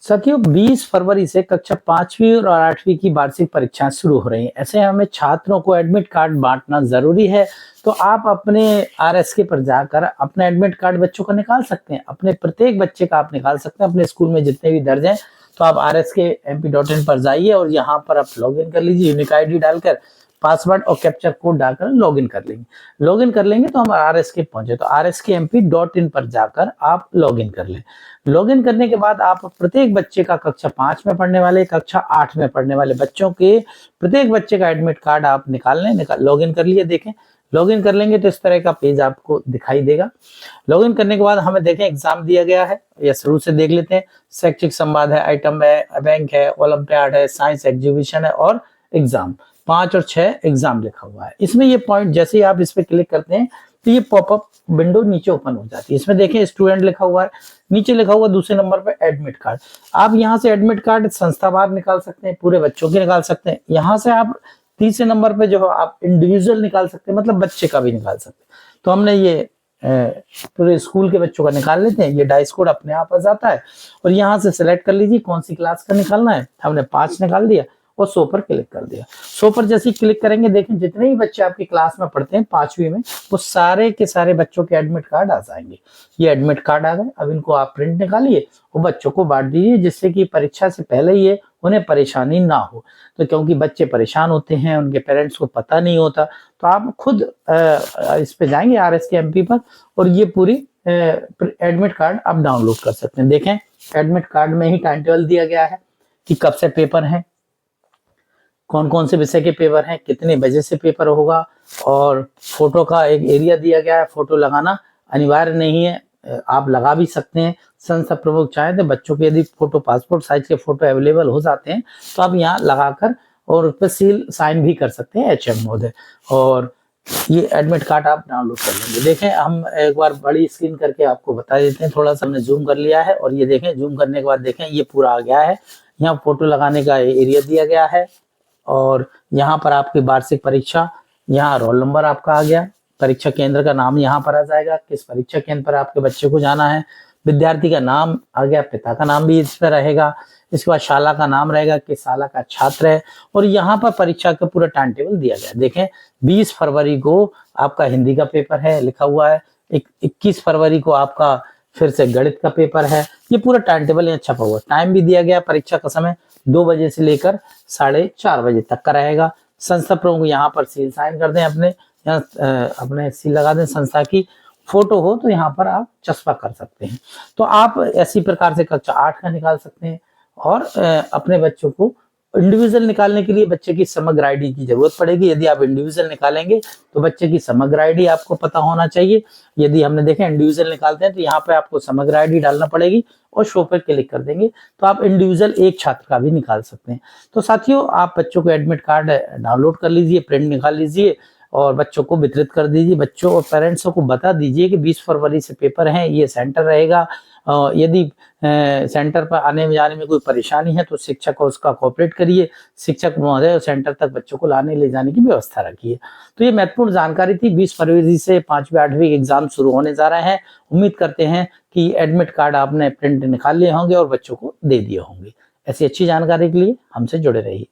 साथियों 20 फरवरी से कक्षा 5वीं और 8वीं की वार्षिक परीक्षाएं शुरू हो रही हैं। ऐसे हमें छात्रों को एडमिट कार्ड बांटना जरूरी है। तो आप अपने आरएसके पर जाकर अपना एडमिट कार्ड बच्चों का निकाल सकते हैं। अपने प्रत्येक बच्चे का आप निकाल सकते हैं। अपने स्कूल में जितने भी दर्ज हैं तो आप rsk.mp.in पर जाइए और यहाँ पर आप लॉगिन कर लीजिए। यूनिक आईडी डालकर पासवर्ड और कैप्चर कोड डालकर लॉगिन कर लेंगे। लॉगिन कर लेंगे तो हम आरएसके पहुंचे तो rsk.mp.in पर जाकर आप लॉगिन कर लें। लॉगिन करने के बाद आप प्रत्येक बच्चे का कक्षा 5 में पढ़ने वाले, कक्षा 8 में पढ़ने वाले बच्चों के प्रत्येक बच्चे का एडमिट कार्ड आप निकाल लें। लॉगिन कर लिए, देखें लॉगिन कर लेंगे तो इस तरह का पेज आपको दिखाई देगा। लॉगिन करने के बाद हमें देखें एग्जाम दिया गया है या शुरू से देख लेते हैं। शैक्षिक संवाद है, आइटम है, बैंक है, ओलंपियाड है, साइंस एग्जीबिशन है और एग्जाम 5 और 6 एग्जाम लिखा हुआ है। इसमें ये पॉइंट जैसे ही आप इस पे क्लिक करते हैं तो ये पॉपअप विंडो नीचे ओपन हो जाती है। इसमें देखें स्टूडेंट लिखा हुआ है, नीचे लिखा हुआ दूसरे नंबर पे एडमिट कार्ड। आप यहाँ से एडमिट कार्ड संस्थावार निकाल सकते हैं, पूरे बच्चों के निकाल सकते हैं। यहाँ से आप तीसरे नंबर पे जो आप इंडिविजुअल निकाल सकते हैं, मतलब बच्चे का भी निकाल सकते हैं। तो हमने ये पूरे स्कूल के बच्चों का निकाल लेते हैं। ये डाइस कोड अपने आप आ जाता है और यहाँ से सिलेक्ट कर लीजिए कौन सी क्लास का निकालना है। हमने 5 निकाल दिया और 100 पर क्लिक कर दिया। 100 पर जैसे ही क्लिक करेंगे देखें जितने भी बच्चे आपकी क्लास में पढ़ते हैं 5वीं में, वो सारे के सारे बच्चों के एडमिट कार्ड आ जाएंगे। ये एडमिट कार्ड आ गए। अब इनको आप प्रिंट निकालिए और बच्चों को बांट दीजिए, जिससे कि परीक्षा से पहले ये उन्हें परेशानी ना हो। तो क्योंकि बच्चे परेशान होते हैं, उनके पेरेंट्स को पता नहीं होता, तो आप खुद इस पे जाएंगे rsk.mp पर और ये पूरी एडमिट कार्ड आप डाउनलोड कर सकते हैं। देखें एडमिट कार्ड में ही टाइम टेबल दिया गया है कि कब से पेपर है, कौन कौन से विषय के पेपर हैं, कितने बजे से पेपर होगा, और फोटो का एक एरिया दिया गया है। फोटो लगाना अनिवार्य नहीं है, आप लगा भी सकते हैं। संस्था प्रमुख चाहे तो बच्चों के यदि फोटो पासपोर्ट साइज के फोटो अवेलेबल हो जाते हैं तो आप यहाँ लगाकर और उस पर सील साइन भी कर सकते हैं HM महोदय। और ये एडमिट कार्ड आप डाउनलोड कर लेंगे। देखें हम एक बार बड़ी स्क्रीन करके आपको बता देते हैं। थोड़ा सा हमने जूम कर लिया है और ये देखें जूम करने के बाद देखें ये पूरा आ गया है। यहाँ फोटो लगाने का एरिया दिया गया है और यहाँ पर आपकी वार्षिक परीक्षा, यहाँ रोल नंबर आपका आ गया, परीक्षा केंद्र का नाम यहाँ पर आ जाएगा, किस परीक्षा केंद्र पर आपके बच्चे को जाना है, विद्यार्थी का नाम आ गया, पिता का नाम भी इस पर रहेगा, इसके बाद शाला का नाम रहेगा, किस शाला का छात्र है, और यहाँ पर परीक्षा का पूरा टाइम टेबल दिया गया। देखें 20 फरवरी को आपका हिंदी का पेपर है लिखा हुआ है, 21 फरवरी को आपका फिर से गणित का पेपर है। ये पूरा टाइम टेबल यहाँ छपा हुआ, टाइम भी दिया गया। परीक्षा का समय 2 बजे से लेकर 4:30 बजे तक का रहेगा। संस्था प्रमुख यहाँ पर सील साइन कर दें, अपने यहाँ अपने सील लगा दें। संस्था की फोटो हो तो यहाँ पर आप चस्पा कर सकते हैं। तो आप ऐसी प्रकार से कक्षा 8 का निकाल सकते हैं। और अपने बच्चों को इंडिविजुअल निकालने के लिए बच्चे की समग्र आईडी की जरूरत पड़ेगी। यदि आप इंडिविजुअल निकालेंगे तो बच्चे की समग्र आईडी आपको पता होना चाहिए। यदि हमने देखा इंडिविजुअल निकालते हैं तो यहाँ पे आपको समग्र आईडी डालना पड़ेगी और शो पे क्लिक कर देंगे तो आप इंडिविजुअल एक छात्र का भी निकाल सकते हैं। तो साथियों आप बच्चों को एडमिट कार्ड डाउनलोड कर लीजिए, प्रिंट निकाल लीजिए और बच्चों को वितरित कर दीजिए। बच्चों और पेरेंट्स को बता दीजिए कि 20 फरवरी से पेपर हैं, ये सेंटर रहेगा। यदि सेंटर पर आने में जाने में कोई परेशानी है तो शिक्षक को उसका कोऑपरेट करिए। शिक्षक महोदय सेंटर तक बच्चों को लाने ले जाने की व्यवस्था रखिए। तो ये महत्वपूर्ण जानकारी थी। 20 फरवरी से 5वीं 8वीं एग्जाम शुरू होने जा रहे हैं। उम्मीद करते हैं कि एडमिट कार्ड आपने प्रिंट निकाल लिए होंगे और बच्चों को दे दिए होंगे। ऐसी अच्छी जानकारी के लिए हमसे जुड़े रहिए।